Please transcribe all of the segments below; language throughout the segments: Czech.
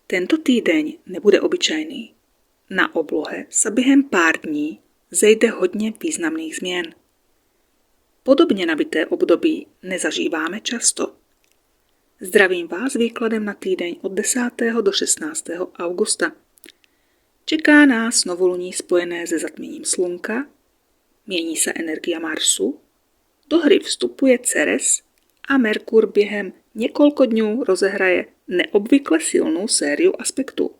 Tento týdeň nebude obyčajný. Na oblohe sa během pár dní zejde hodně významných změn. Podobně nabité období nezažíváme často. Zdravím vás výkladem na týdeň od 10. do 16. augusta. Čeká nás novoluní spojené se zatměním slunka, mění se energia Marsu, do hry vstupuje Ceres a Merkur během několika dňů rozehraje neobvykle silnou sériu aspektů.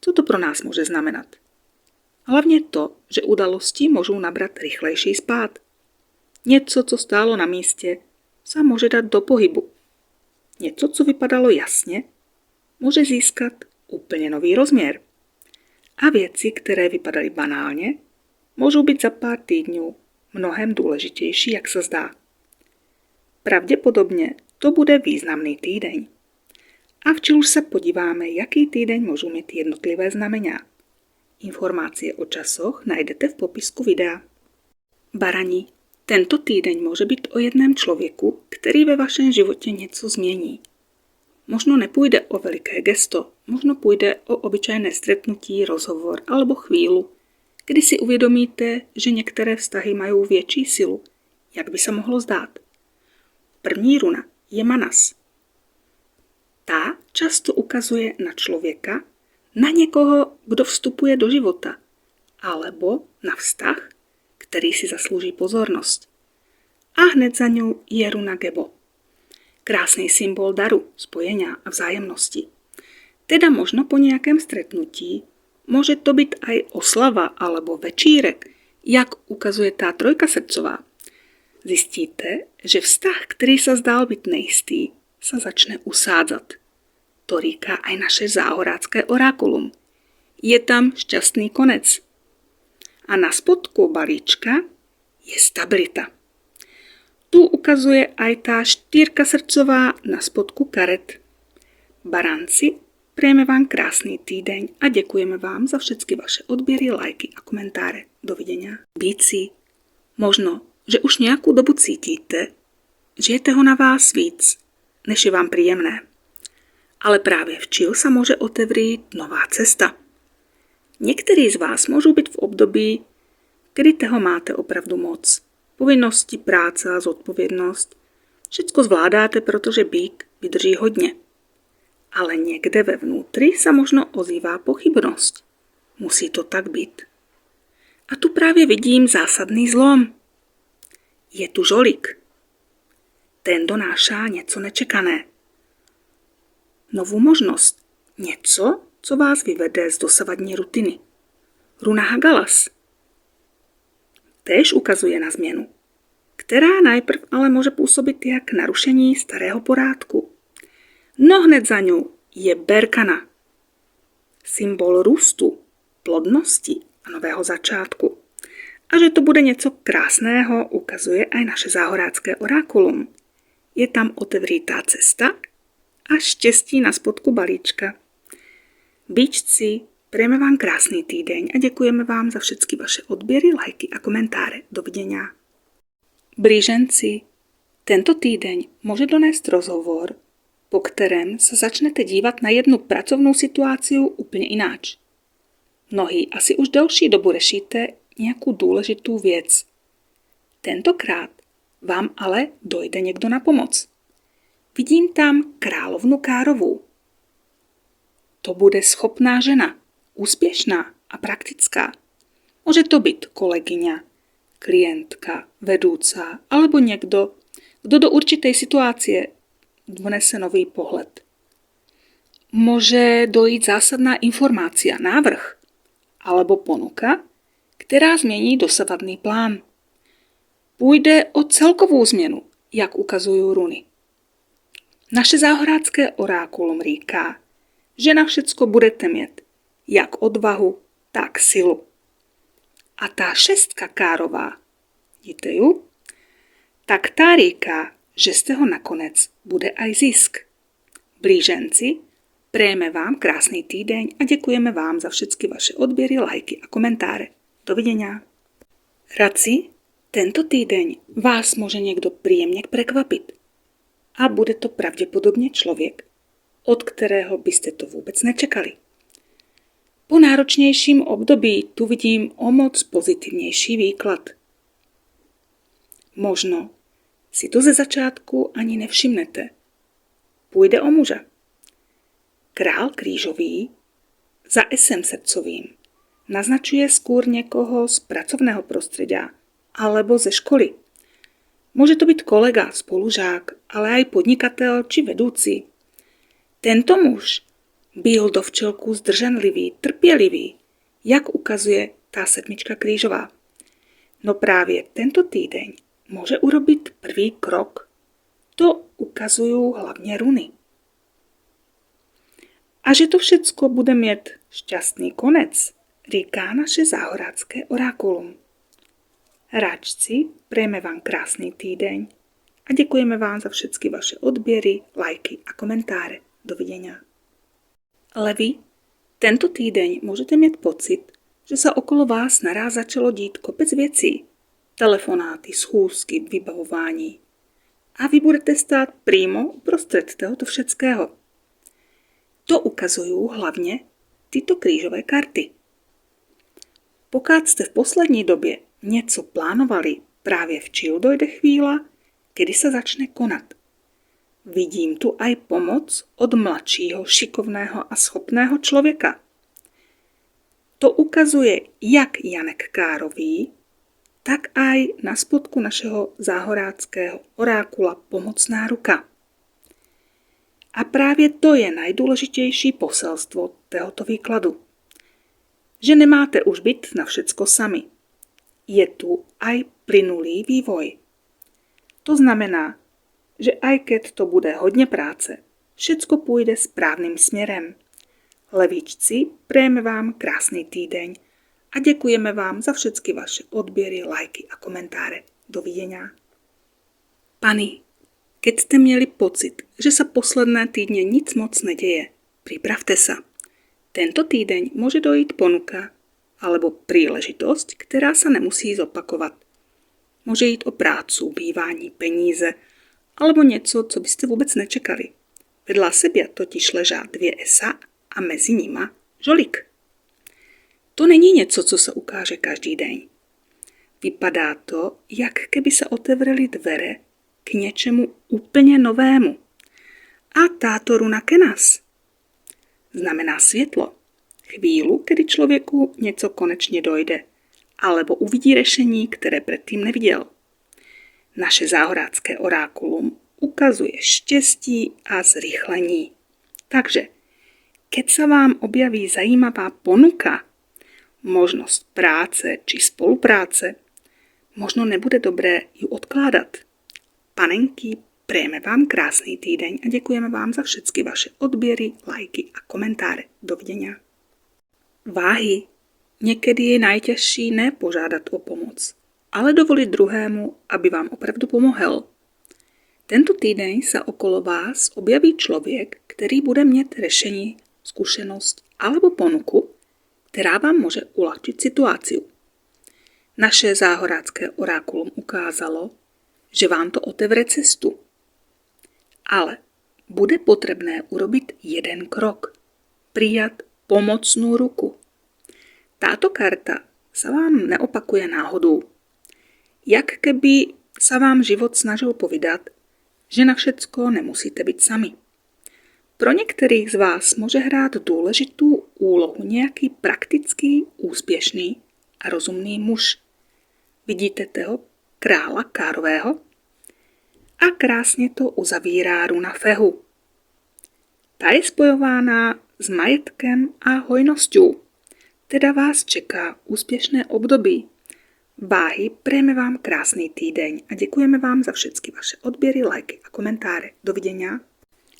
Co to pro nás může znamenat? Hlavně to, že události můžou nabrat rychlejší spád. Něco, co stálo na místě, se může dát do pohybu. Něco, co vypadalo jasně, může získat úplně nový rozměr. A věci, které vypadaly banálně, můžou být za pár týdnů mnohem důležitější, jak se zdá. Pravděpodobně to bude významný týdeň. A včelu se podíváme, jaký týdeň můžou mít jednotlivé znamenia. Informace o časoch najdete v popisku videa. Barani, tento týdeň může být o jednom člověku, který ve vašem životě něco změní. Možno nepůjde o veliké gesto, možno půjde o obyčejné stretnutí, rozhovor alebo chvílu, kdy si uvědomíte, že některé vztahy mají větší silu, jak by se mohlo zdát. První runa je Manas. Ta často ukazuje na člověka, na někoho, kdo vstupuje do života, alebo na vztah, který si zaslouží pozornost. A hned za ňou je runa Gebo. Krásný symbol daru, spojenia a vzájemnosti. Teda možno po nějakém stretnutí může to být aj oslava alebo večírek, jak ukazuje tá trojka srdcová. Zjistíte, že vztah, který se zdál být nejistý, se začne usádzat. To říká aj naše záhorácké orákulum. Je tam šťastný konec. A na spodku balíčka je stabilita. Tu ukazuje aj tá štyrka srdcová na spodku karet. Baranci, přejeme vám krásný týdeň a děkujeme vám za všechny vaše odběry, lajky a komentáře. Dovidenia. Býci, možno, že už nějakou dobu cítíte, že je toho na vás víc, než je vám příjemné. Ale právě včil se může otevřít nová cesta. Někteří z vás můžou být v období, kdy toho máte opravdu moc. Povinnosti, práce a zodpovědnost. Všecko zvládáte, protože býk vydrží hodně. Ale někde vevnútri se možno ozývá pochybnost. Musí to tak být. A tu právě vidím zásadný zlom. Je tu žolík. Ten donášá něco nečekané. Novou možnost. Něco, co vás vyvede z dosavadní rutiny. Runa Hagalas též ukazuje na změnu, která najprv ale může působit jak narušení starého porádku. No hned za ňou je Berkana. Symbol růstu, plodnosti a nového začátku. A že to bude něco krásného, ukazuje aj naše záhorácké orákulum. Je tam otevřítá cesta a štěstí na spodku balíčka. Býčci, přejeme vám krásný týdeň a děkujeme vám za všechny vaše odběry, lajky a komentáře. Dovidenia. Blíženci, tento týdeň může donést rozhovor, po kterém se začnete dívat na jednu pracovnou situaci úplně ináč. Mnohí asi už delší dobu řešíte nějakou důležitou věc. Tentokrát vám ale dojde někdo na pomoc. Vidím tam královnu Károvou. To bude schopná žena, úspěšná a praktická. Může to být kolegyňa, klientka, vedúca alebo někdo, kdo do určitej situácie vnese nový pohled. Může dojít zásadná informácia, návrh alebo ponuka, která změní dosavadný plán. Půjde o celkovou změnu, jak ukazují runy. Naše záhorácké orákulum říká, že na všecko budete mít jak odvahu, tak silu. A tá šestka Kárová, vidíte ju? Tak tá říká, že z toho nakonec bude aj zisk. Blíženci, přejeme vám krásný týdeň a děkujeme vám za všechny vaše odběry, lajky a komentáře. Dovidenia. Radci, tento týdeň vás může někdo příjemně prekvapit. A bude to pravděpodobně člověk, od kterého byste to vůbec nečekali. Po náročnějším období tu vidím o moc pozitivnější výklad. Možno si to ze začátku ani nevšimnete. Půjde o muže. Král krížový za esem srdcovým naznačuje skôr někoho z pracovného prostředí alebo ze školy. Může to být kolega, spolužák, ale aj podnikatel či vedoucí. Tento muž byl do včelku zdrženlivý, trpělivý, jak ukazuje tá sedmička krížová. No právě tento týdeň může urobit prvý krok. To ukazují hlavně runy. A že to všecko bude mít šťastný konec, říká naše záhorácké orákulum. Hráčci, prejeme vám krásný týdeň a děkujeme vám za všetky vaše odběry, lajky a komentáře. Dovidenia. Levi, tento týdeň můžete mít pocit, že se okolo vás naráz začalo dít kopec věcí, telefonáty, schůzky, vybavování. A vy budete stát přímo uprostřed tohoto všetkého. To ukazují hlavně tyto krížové karty. Pokud jste v poslední době něco plánovali, právě včiel dojde chvíľa, kedy se začne konat. Vidím tu aj pomoc od mladšího, šikovného a schopného člověka. To ukazuje jak Janek Kárový, tak aj na spodku našeho záhoráckého orákula pomocná ruka. A právě to je nejdůležitější poselstvo tohoto výkladu. Že nemáte už být na všecko sami. Je tu aj plynulý vývoj. To znamená, že aj keď to bude hodně práce, všecko půjde správným směrem. Levíčci, přejeme vám krásný týdeň a děkujeme vám za všetky vaše odběry, lajky a komentáře. Dovidenia. Pani, keď ste měli pocit, že sa posledné týdne nic moc neděje, pripravte sa. Tento týdeň může dojít ponuka alebo príležitosť, která sa nemusí zopakovat. Může jít o prácu, bývání, peníze alebo něco, co byste vůbec nečekali. Vedľa sebe totiž ležá 2 esa a mezi nima žolík. To není něco, co se ukáže každý den. Vypadá to, jak keby se otevřely dvere k něčemu úplně novému. A táto runa Kenas znamená světlo. Chvíľu, kedy člověku něco konečně dojde, alebo uvidí řešení, které předtím neviděl. Naše záhorácké orákulum ukazuje štěstí a zrychlení. Takže, keď sa vám objaví zajímavá ponuka, možnost práce či spolupráce, možno nebude dobré ju odkládat. Panenky, přejeme vám krásný týdeň a děkujeme vám za všetky vaše odběry, lajky a komentáře. Dovidenia. Váhy. Někdy je najťažší ne požádat o pomoc, ale dovolit druhému, aby vám opravdu pomohl. Tento týden se okolo vás objaví člověk, který bude mít řešení, zkušenost alebo ponuku, která vám může ulehčit situaci. Naše záhorácké orákulum ukázalo, že vám to otevře cestu. Ale bude potrebné urobit jeden krok. Prijat pomocnou ruku. Táto karta sa vám neopakuje náhodou. Jak keby sa vám život snažil povídat, že na všecko nemusíte být sami. Pro některých z vás může hrát důležitou úlohu nějaký praktický, úspěšný a rozumný muž. Vidíte toho krála Kárového? A krásně to uzavírá runa Fehu. Ta je spojována s majetkem a hojnosťou. Teda vás čeká úspěšné období. Váhy, přejeme vám krásný týdeň a děkujeme vám za všetky vaše odběry, lajky a komentáře. Dovidenia.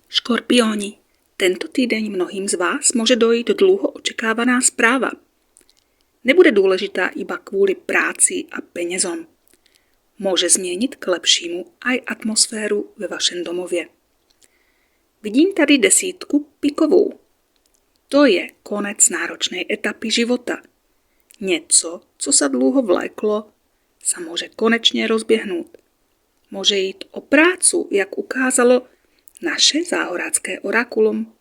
Škorpioni, tento týdeň mnohým z vás může dojít dlouho očekávaná zpráva. Nebude důležitá iba kvůli práci a penězom. Může změnit k lepšímu aj atmosféru ve vašem domově. Vidím tady 10 pikovou. To je konec náročnej etapy života. Něco, co sa dlouho vléklo, sa může konečně rozběhnout. Může jít o prácu, jak ukázalo naše záhorácké orákulum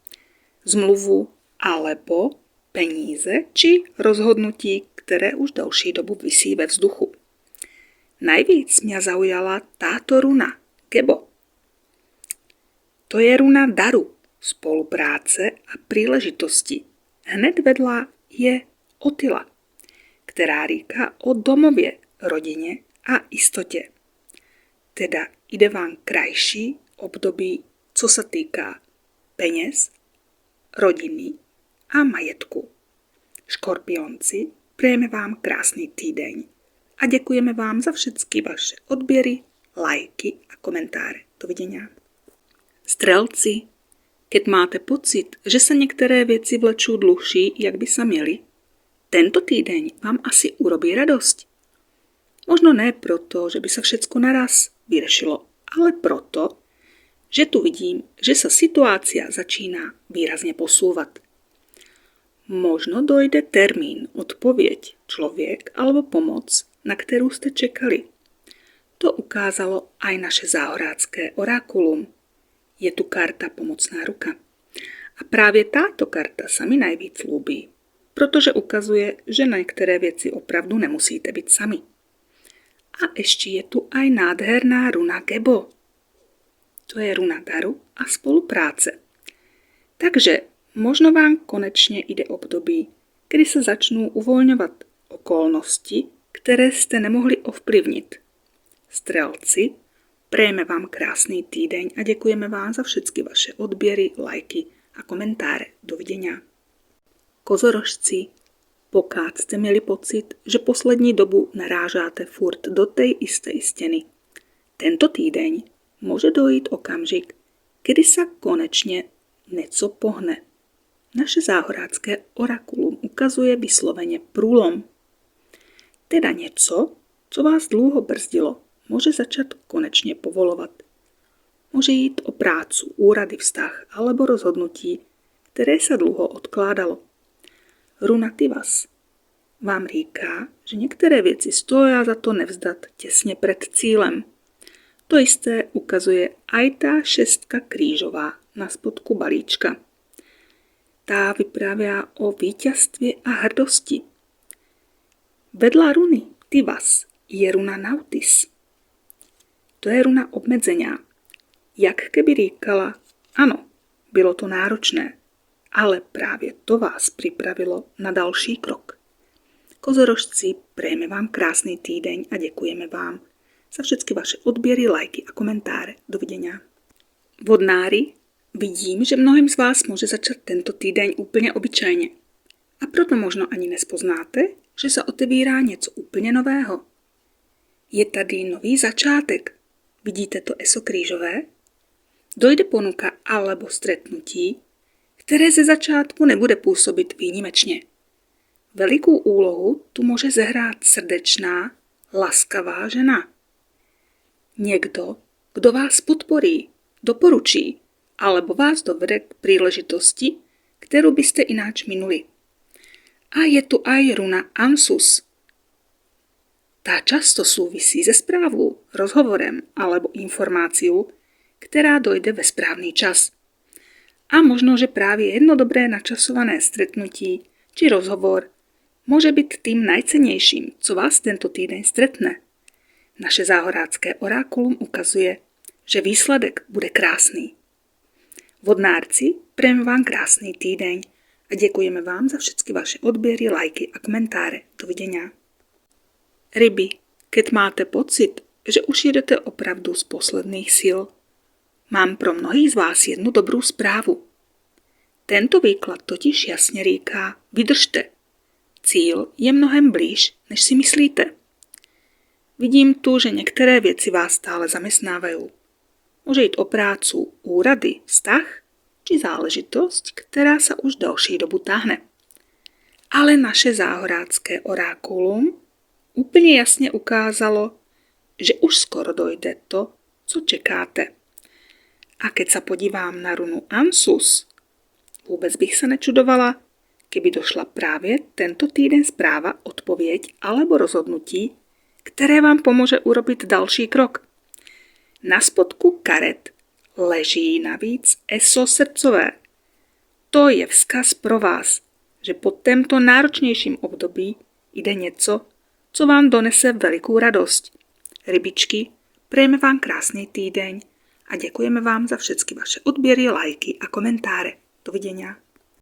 zmluvu alebo peníze či rozhodnutí, ktoré už dlhší dobu visí ve vzduchu. Najvíc mňa zaujala táto runa, Gebo. To je runa daru, spolupráce a príležitosti. Hned vedľa je Otila, ktorá říká o domově, rodině a istotě. Teda ide vám krajší období, co sa týká peněz, rodiny a majetku. Škorpionci, přejeme vám krásný týdeň a děkujeme vám za všetky vaše odběry, lajky a komentáře. Dovidenia. Strelci, keď máte pocit, že sa niektoré veci vlečú dlhší, jak by sa mieli, tento týdeň vám asi urobí radosť. Možno ne proto, že by sa všetko naraz vyřešilo, ale proto, že tu vidím, že sa situácia začína výrazne posúvať. Možno dojde termín, odpoveď, človek alebo pomoc, na ktorú ste čekali. To ukázalo aj naše záhorácké orákulum. Je tu karta pomocná ruka. A právě táto karta sa mi najvíc ľúbí, protože ukazuje, že na niektoré veci opravdu nemusíte byť sami. A ešte je tu aj nádherná runa Gebo. To je runa daru a spolupráce. Takže možno vám konečne ide období, kedy sa začnú uvoľňovať okolnosti, ktoré ste nemohli ovplyvniť. Strelci, prejeme vám krásny týdeň a děkujeme vám za všetky vaše odběry, lajky a komentáře. Dovidenia. Kozorožci, pokud ste měli pocit, že poslední dobu narážáte furt do tej istej steny, tento týdeň môže dojít okamžik, kedy sa konečne něco pohne. Naše záhorácké orakulum ukazuje vyslovene průlom. Teda něco, co vás dlouho brzdilo, môže začať konečne povolovať. Môže jít o prácu, úrady, vztah alebo rozhodnutí, ktoré sa dlho odkládalo. Runa Tivas vám říká, že niektoré věci stojí za to nevzdat těsně před cílem. To isté ukazuje aj tá šestka krížová na spodku balíčka. Tá vyprávěá o víťazství a hrdosti. Vedľa runy Tivas je runa Nautis. To je runa obmedzenia. Jak keby říkala, ano, bylo to náročné, ale právě to vás připravilo na další krok. Kozorožci, prejeme vám krásný týdeň a děkujeme vám za všetky vaše odběry, lajky a komentáře. Dovidenia. Vodnári, vidím, že mnohým z vás může začať tento týdeň úplně obyčajně. A proto možno ani nespoznáte, že sa otevírá něco úplně nového. Je tady nový začátek. Vidíte to eso krížové? Dojde ponuka alebo stretnutí, které ze začátku nebude působit výjimečně. Velikou úlohu tu může zahrát srdečná, laskavá žena. Někdo, kdo vás podporí, doporučí, alebo vás dovede k príležitosti, kterou byste ináč minuli. A je tu aj runa Ansus. Tá často súvisí se správou, rozhovorem alebo informáciou, ktorá dojde ve správny čas. A možno, že právě jedno dobré načasované stretnutí či rozhovor môže byť tým najcennejším, co vás tento týdeň stretne. Naše záhorácké orákulum ukazuje, že výsledek bude krásný. Vodnárci, prejeme vám krásný týdeň a děkujeme vám za všetky vaše odběry, lajky a komentáře. Dovidenia. Ryby, keď máte pocit, že už jedete opravdu z posledných sil, mám pro mnohých z vás jednu dobrou zprávu. Tento výklad totiž jasně říká, vydržte. Cíl je mnohem blíž, než si myslíte. Vidím tu, že některé věci vás stále zaměstnávají. Může jít o prácu, úrady, vztah či záležitost, která se už další dobu táhne. Ale naše záhorácké orákulum úplně jasně ukázalo, že už skoro dojde to, co čekáte. A keď sa podívám na runu Ansus, vůbec bych se nečudovala, keby došla právě tento týden zpráva, odpověď alebo rozhodnutí, které vám pomůže urobit další krok. Na spodku karet leží navíc eso srdcové. To je vzkaz pro vás, že po tomto náročnějším období jde něco, co vám donese velikou radost. Rybičky, přejeme vám krásný týdeň a děkujeme vám za všechny vaše odběry, lajky a komentáře. Dovidenia.